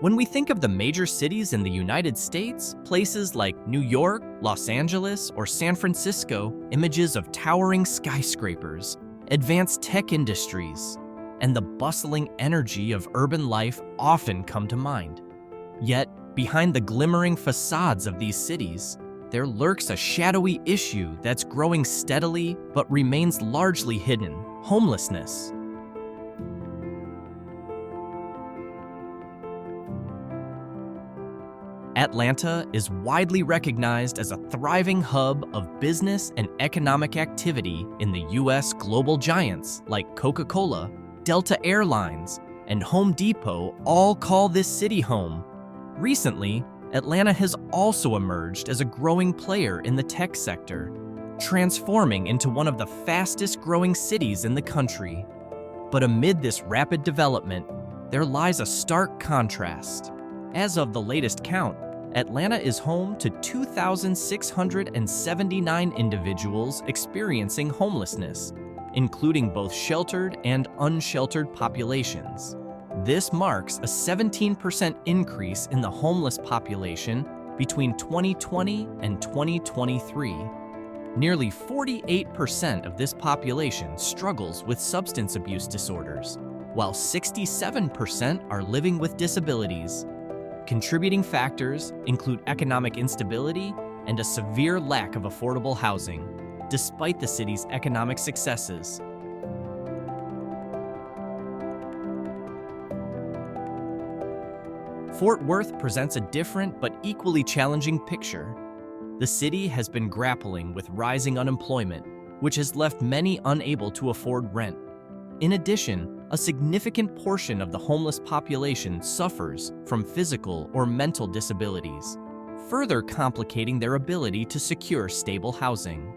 When we think of the major cities in the United States, places like New York, Los Angeles, or San Francisco, images of towering skyscrapers, advanced tech industries, and the bustling energy of urban life often come to mind. Yet, behind the glimmering facades of these cities, there lurks a shadowy issue that's growing steadily but remains largely hidden: homelessness. Atlanta is widely recognized as a thriving hub of business and economic activity in the U.S. global giants like Coca-Cola, Delta Airlines, and Home Depot all call this city home. Recently, Atlanta has also emerged as a growing player in the tech sector, transforming into one of the fastest-growing cities in the country. But amid this rapid development, there lies a stark contrast. As of the latest count, Atlanta is home to 2,679 individuals experiencing homelessness, including both sheltered and unsheltered populations. This marks a 17% increase in the homeless population between 2020 and 2023. Nearly 48% of this population struggles with substance abuse disorders, while 67% are living with disabilities. Contributing factors include economic instability and a severe lack of affordable housing, despite the city's economic successes. Fort Worth presents a different but equally challenging picture. The city has been grappling with rising unemployment, which has left many unable to afford rent. In addition, a significant portion of the homeless population suffers from physical or mental disabilities, further complicating their ability to secure stable housing.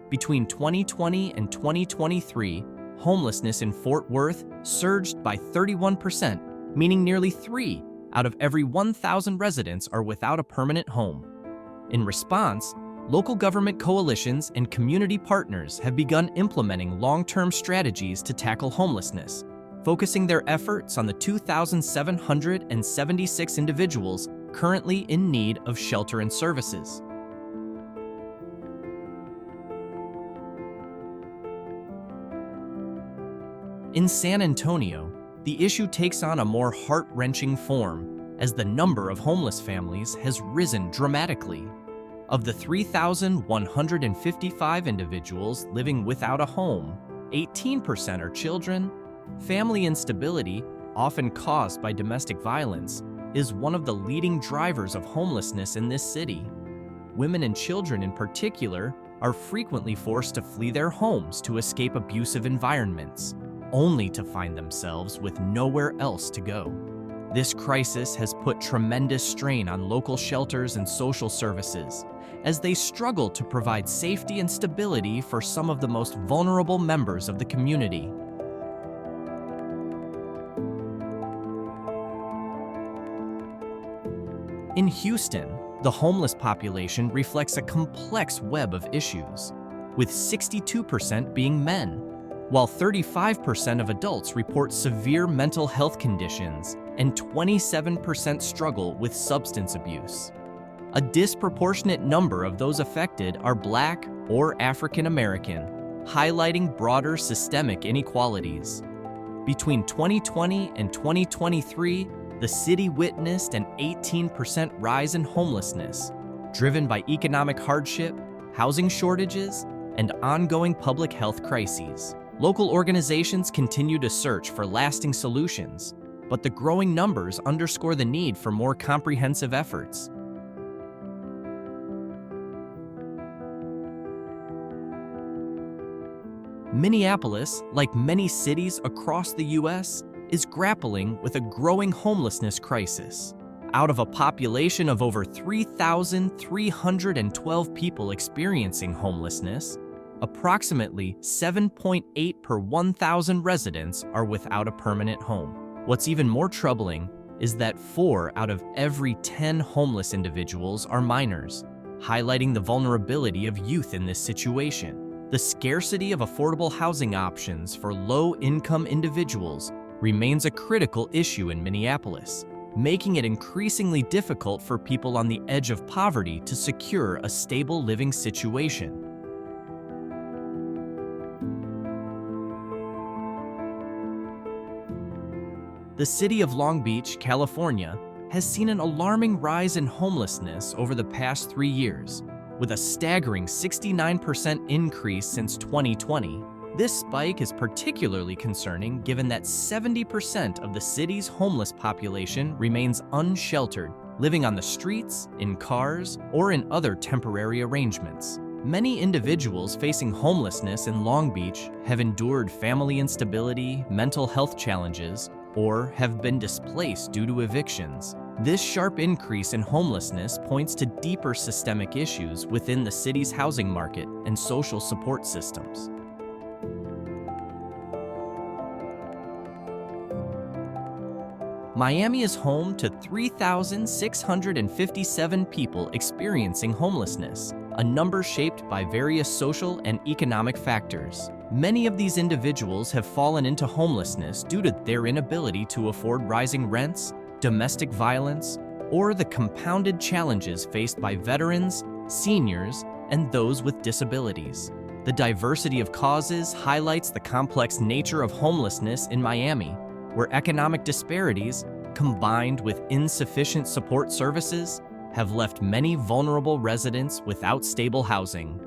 Between 2020 and 2023, homelessness in Fort Worth surged by 31%, meaning nearly 3 out of every 1,000 residents are without a permanent home. In response, local government coalitions and community partners have begun implementing long-term strategies to tackle homelessness, focusing their efforts on the 2,776 individuals currently in need of shelter and services. In San Antonio, the issue takes on a more heart-wrenching form as the number of homeless families has risen dramatically. Of the 3,155 individuals living without a home, 18% are children. Family instability, often caused by domestic violence, is one of the leading drivers of homelessness in this city. Women and children in particular are frequently forced to flee their homes to escape abusive environments, only to find themselves with nowhere else to go. This crisis has put tremendous strain on local shelters and social services, as they struggle to provide safety and stability for some of the most vulnerable members of the community. In Houston, the homeless population reflects a complex web of issues, with 62% being men, while 35% of adults report severe mental health conditions and 27% struggle with substance abuse. A disproportionate number of those affected are Black or African American, highlighting broader systemic inequalities. Between 2020 and 2023, the city witnessed an 18% rise in homelessness, driven by economic hardship, housing shortages, and ongoing public health crises. Local organizations continue to search for lasting solutions, but the growing numbers underscore the need for more comprehensive efforts. Minneapolis, like many cities across the U.S., is grappling with a growing homelessness crisis. Out of a population of over 3,312 people experiencing homelessness, approximately 7.8 per 1,000 residents are without a permanent home. What's even more troubling is that 4 out of every 10 homeless individuals are minors, highlighting the vulnerability of youth in this situation. The scarcity of affordable housing options for low-income individuals remains a critical issue in Minneapolis, making it increasingly difficult for people on the edge of poverty to secure a stable living situation. The city of Long Beach, California, has seen an alarming rise in homelessness over the past 3 years, with a staggering 69% increase since 2020. This spike is particularly concerning given that 70% of the city's homeless population remains unsheltered, living on the streets, in cars, or in other temporary arrangements. Many individuals facing homelessness in Long Beach have endured family instability, mental health challenges, or have been displaced due to evictions. This sharp increase in homelessness points to deeper systemic issues within the city's housing market and social support systems. Miami is home to 3,657 people experiencing homelessness, a number shaped by various social and economic factors. Many of these individuals have fallen into homelessness due to their inability to afford rising rents, domestic violence, or the compounded challenges faced by veterans, seniors, and those with disabilities. The diversity of causes highlights the complex nature of homelessness in Miami, where economic disparities, combined with insufficient support services, have left many vulnerable residents without stable housing.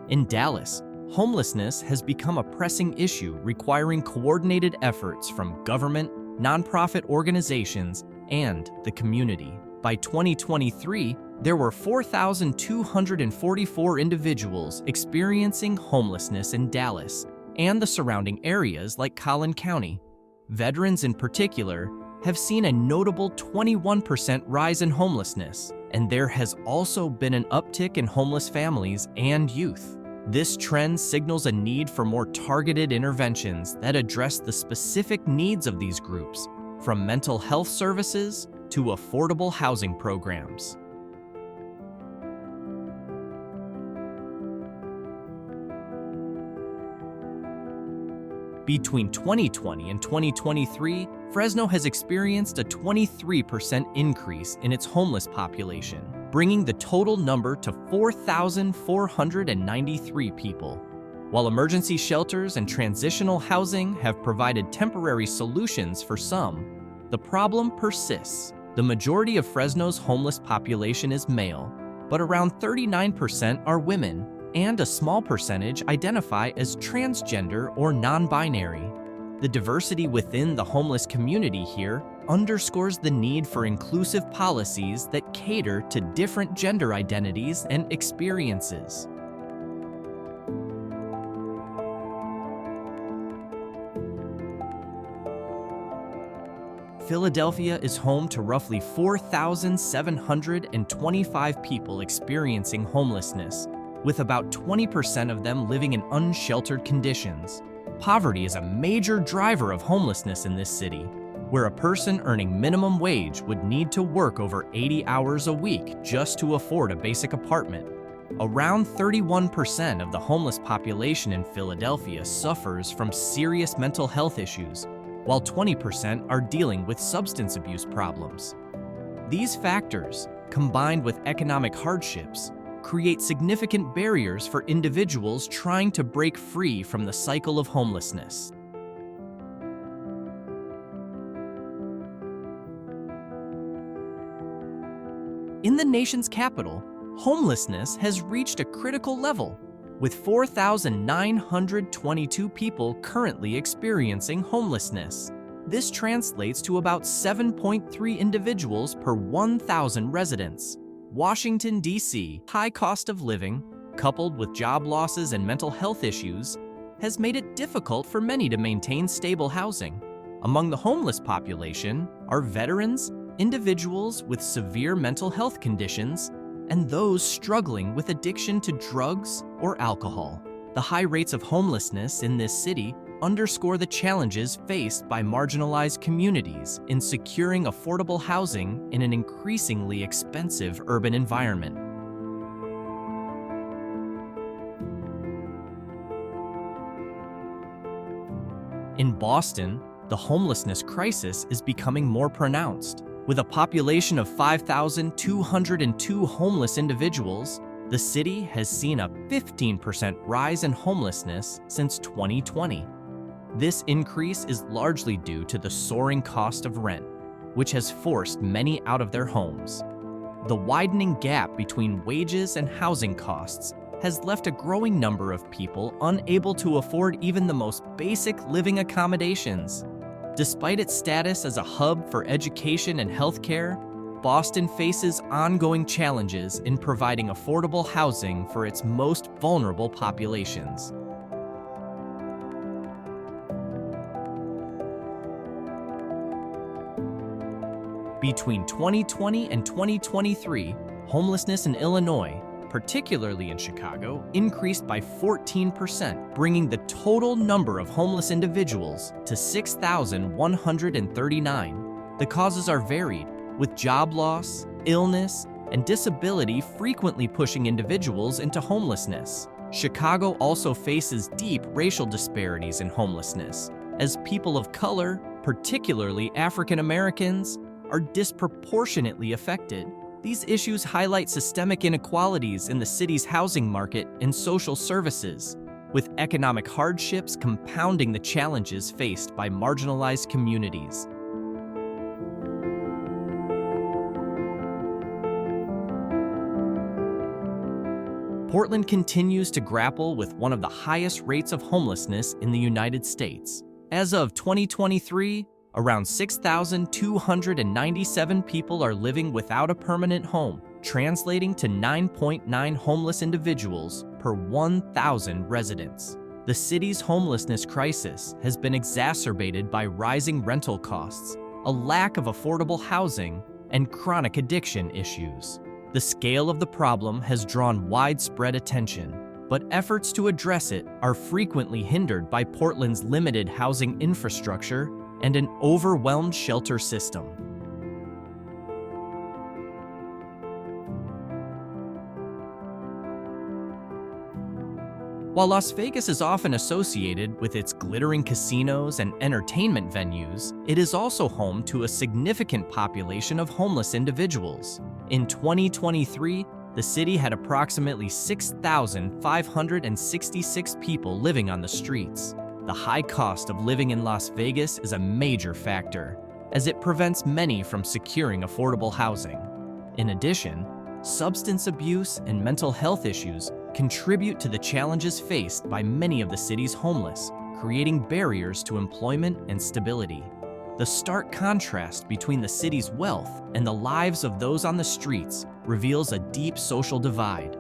In Dallas, homelessness has become a pressing issue requiring coordinated efforts from government, nonprofit organizations, and the community. By 2023, there were 4,244 individuals experiencing homelessness in Dallas and the surrounding areas like Collin County. Veterans in particular have seen a notable 21% rise in homelessness, and there has also been an uptick in homeless families and youth. This trend signals a need for more targeted interventions that address the specific needs of these groups, from mental health services to affordable housing programs. Between 2020 and 2023, Fresno has experienced a 23% increase in its homeless population, bringing the total number to 4,493 people. While emergency shelters and transitional housing have provided temporary solutions for some, the problem persists. The majority of Fresno's homeless population is male, but around 39% are women, and a small percentage identify as transgender or non-binary. The diversity within the homeless community here underscores the need for inclusive policies that cater to different gender identities and experiences. Philadelphia is home to roughly 4,725 people experiencing homelessness, with about 20% of them living in unsheltered conditions. Poverty is a major driver of homelessness in this city, where a person earning minimum wage would need to work over 80 hours a week just to afford a basic apartment. Around 31% of the homeless population in Philadelphia suffers from serious mental health issues, while 20% are dealing with substance abuse problems. These factors, combined with economic hardships, create significant barriers for individuals trying to break free from the cycle of homelessness. In the nation's capital, homelessness has reached a critical level, with 4,922 people currently experiencing homelessness. This translates to about 7.3 individuals per 1,000 residents. Washington, D.C., high cost of living, coupled with job losses and mental health issues, has made it difficult for many to maintain stable housing. Among the homeless population are veterans, individuals with severe mental health conditions, and those struggling with addiction to drugs or alcohol. The high rates of homelessness in this city underscore the challenges faced by marginalized communities in securing affordable housing in an increasingly expensive urban environment. In Boston, the homelessness crisis is becoming more pronounced. With a population of 5,202 homeless individuals, the city has seen a 15% rise in homelessness since 2020. This increase is largely due to the soaring cost of rent, which has forced many out of their homes. The widening gap between wages and housing costs has left a growing number of people unable to afford even the most basic living accommodations. Despite its status as a hub for education and healthcare, Boston faces ongoing challenges in providing affordable housing for its most vulnerable populations. Between 2020 and 2023, homelessness in Illinois, particularly in Chicago, increased by 14%, bringing the total number of homeless individuals to 6,139. The causes are varied, with job loss, illness, and disability frequently pushing individuals into homelessness. Chicago also faces deep racial disparities in homelessness, as people of color, particularly African Americans, are disproportionately affected. These issues highlight systemic inequalities in the city's housing market and social services, with economic hardships compounding the challenges faced by marginalized communities. Portland continues to grapple with one of the highest rates of homelessness in the United States. As of 2023, around 6,297 people are living without a permanent home, translating to 9.9 homeless individuals per 1,000 residents. The city's homelessness crisis has been exacerbated by rising rental costs, a lack of affordable housing, and chronic addiction issues. The scale of the problem has drawn widespread attention, but efforts to address it are frequently hindered by Portland's limited housing infrastructure and an overwhelmed shelter system. While Las Vegas is often associated with its glittering casinos and entertainment venues, it is also home to a significant population of homeless individuals. In 2023, the city had approximately 6,566 people living on the streets. The high cost of living in Las Vegas is a major factor, as it prevents many from securing affordable housing. In addition, substance abuse and mental health issues contribute to the challenges faced by many of the city's homeless, creating barriers to employment and stability. The stark contrast between the city's wealth and the lives of those on the streets reveals a deep social divide.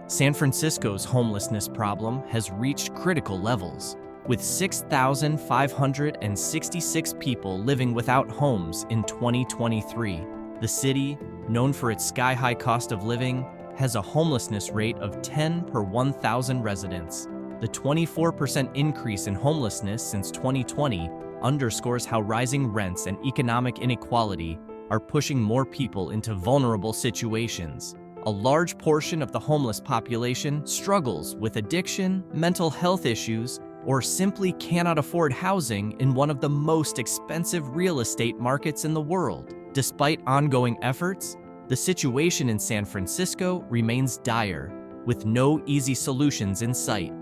San Francisco's homelessness problem has reached critical levels, with 6,566 people living without homes in 2023. The city, known for its sky-high cost of living, has a homelessness rate of 10 per 1,000 residents. The 24% increase in homelessness since 2020 underscores how rising rents and economic inequality are pushing more people into vulnerable situations. A large portion of the homeless population struggles with addiction, mental health issues, or simply cannot afford housing in one of the most expensive real estate markets in the world. Despite ongoing efforts, the situation in San Francisco remains dire, with no easy solutions in sight.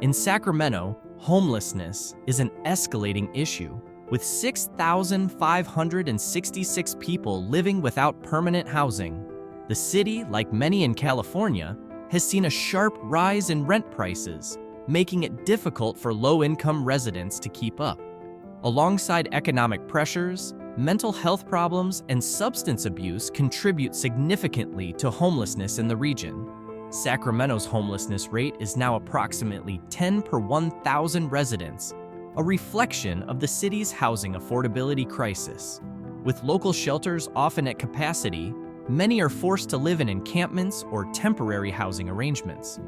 In Sacramento, homelessness is an escalating issue, with 6,566 people living without permanent housing. The city, like many in California, has seen a sharp rise in rent prices, making it difficult for low-income residents to keep up. Alongside economic pressures, mental health problems and substance abuse contribute significantly to homelessness in the region. Sacramento's homelessness rate is now approximately 10 per 1,000 residents, a reflection of the city's housing affordability crisis. With local shelters often at capacity, many are forced to live in encampments or temporary housing arrangements.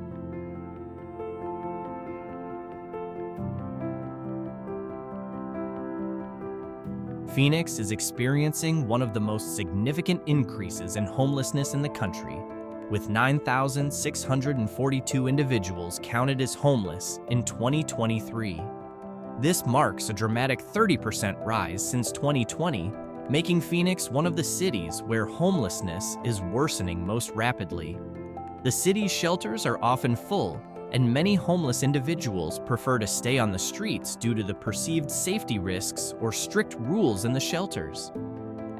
Phoenix is experiencing one of the most significant increases in homelessness in the country, with 9,642 individuals counted as homeless in 2023. This marks a dramatic 30% rise since 2020, making Phoenix one of the cities where homelessness is worsening most rapidly. The city's shelters are often full, and many homeless individuals prefer to stay on the streets due to the perceived safety risks or strict rules in the shelters.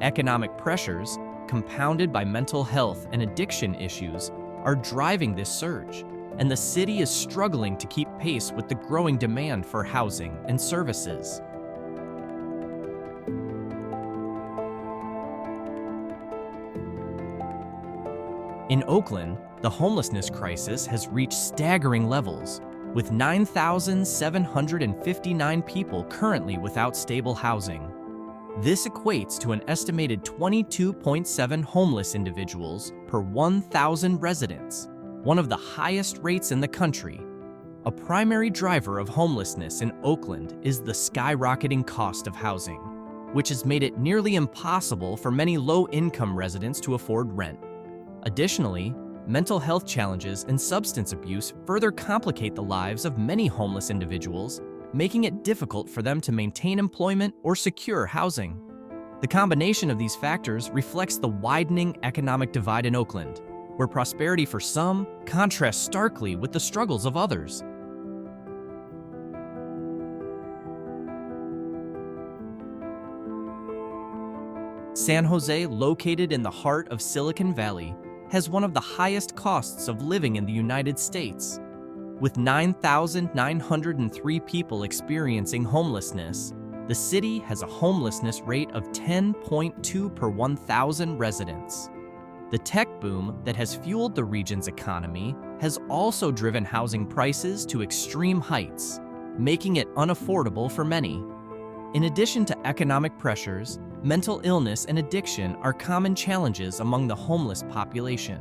Economic pressures, compounded by mental health and addiction issues, are driving this surge, and the city is struggling to keep pace with the growing demand for housing and services. In Oakland, the homelessness crisis has reached staggering levels, with 9,759 people currently without stable housing. This equates to an estimated 22.7 homeless individuals per 1,000 residents, one of the highest rates in the country. A primary driver of homelessness in Oakland is the skyrocketing cost of housing, which has made it nearly impossible for many low-income residents to afford rent. Additionally, mental health challenges and substance abuse further complicate the lives of many homeless individuals, making it difficult for them to maintain employment or secure housing. The combination of these factors reflects the widening economic divide in Oakland, where prosperity for some contrasts starkly with the struggles of others. San Jose, located in the heart of Silicon Valley, has one of the highest costs of living in the United States. With 9,903 people experiencing homelessness, the city has a homelessness rate of 10.2 per 1,000 residents. The tech boom that has fueled the region's economy has also driven housing prices to extreme heights, making it unaffordable for many. In addition to economic pressures, mental illness and addiction are common challenges among the homeless population.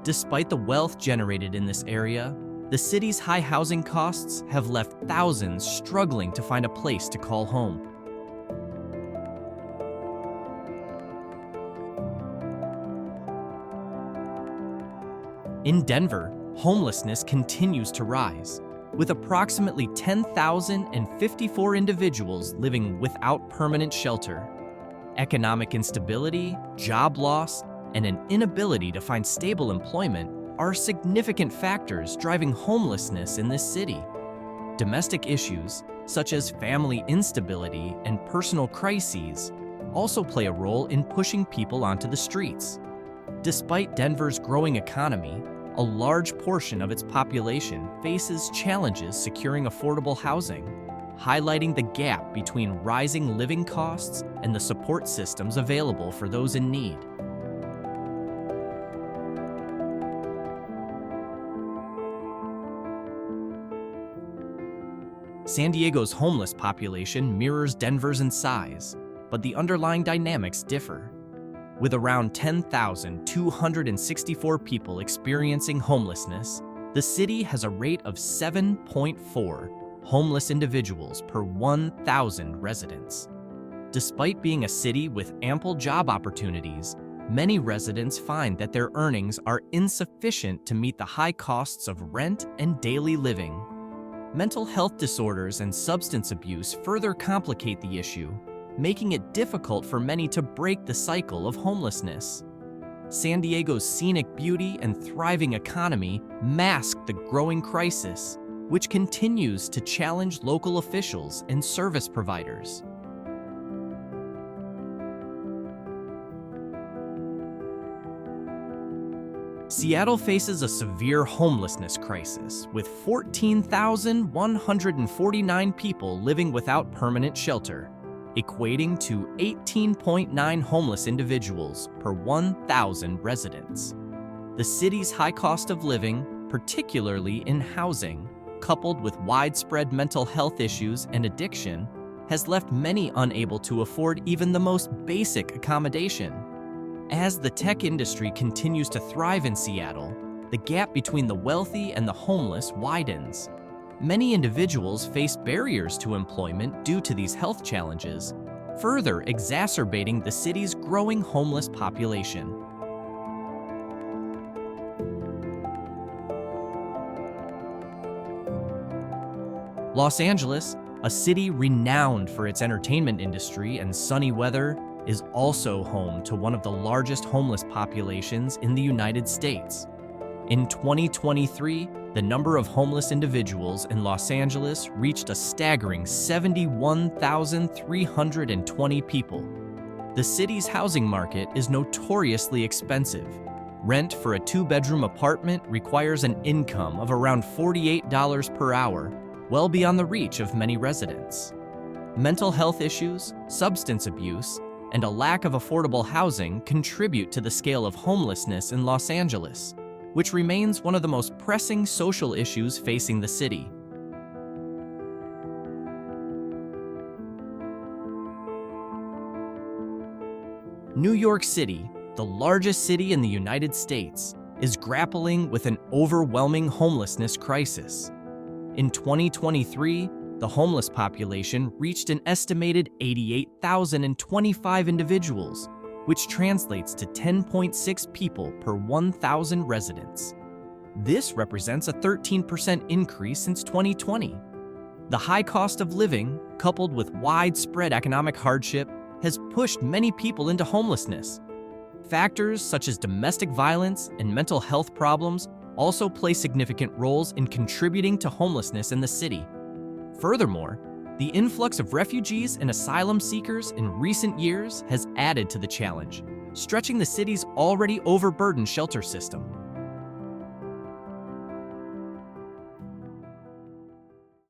Despite the wealth generated in this area, the city's high housing costs have left thousands struggling to find a place to call home. In Denver, homelessness continues to rise, with approximately 10,054 individuals living without permanent shelter. Economic instability, job loss, and an inability to find stable employment are significant factors driving homelessness in this city. Domestic issues, such as family instability and personal crises, also play a role in pushing people onto the streets. Despite Denver's growing economy, a large portion of its population faces challenges securing affordable housing, highlighting the gap between rising living costs and the support systems available for those in need. San Diego's homeless population mirrors Denver's in size, but the underlying dynamics differ. With around 10,264 people experiencing homelessness, the city has a rate of 7.4 homeless individuals per 1,000 residents. Despite being a city with ample job opportunities, many residents find that their earnings are insufficient to meet the high costs of rent and daily living. Mental health disorders and substance abuse further complicate the issue, making it difficult for many to break the cycle of homelessness. San Diego's scenic beauty and thriving economy mask the growing crisis, which continues to challenge local officials and service providers. Seattle faces a severe homelessness crisis, with 14,149 people living without permanent shelter, equating to 18.9 homeless individuals per 1,000 residents. The city's high cost of living, particularly in housing, coupled with widespread mental health issues and addiction, has left many unable to afford even the most basic accommodation. As the tech industry continues to thrive in Seattle, the gap between the wealthy and the homeless widens. Many individuals face barriers to employment due to these health challenges, further exacerbating the city's growing homeless population. Los Angeles, a city renowned for its entertainment industry and sunny weather, is also home to one of the largest homeless populations in the United States. In 2023, the number of homeless individuals in Los Angeles reached a staggering 71,320 people. The city's housing market is notoriously expensive. Rent for a two-bedroom apartment requires an income of around $48 per hour, well beyond the reach of many residents. Mental health issues, substance abuse, and a lack of affordable housing contribute to the scale of homelessness in Los Angeles, which remains one of the most pressing social issues facing the city. New York City, the largest city in the United States, is grappling with an overwhelming homelessness crisis. In 2023, the homeless population reached an estimated 88,025 individuals, which translates to 10.6 people per 1,000 residents. This represents a 13% increase since 2020. The high cost of living, coupled with widespread economic hardship, has pushed many people into homelessness. Factors such as domestic violence and mental health problems also play significant roles in contributing to homelessness in the city. Furthermore, the influx of refugees and asylum seekers in recent years has added to the challenge, stretching the city's already overburdened shelter system.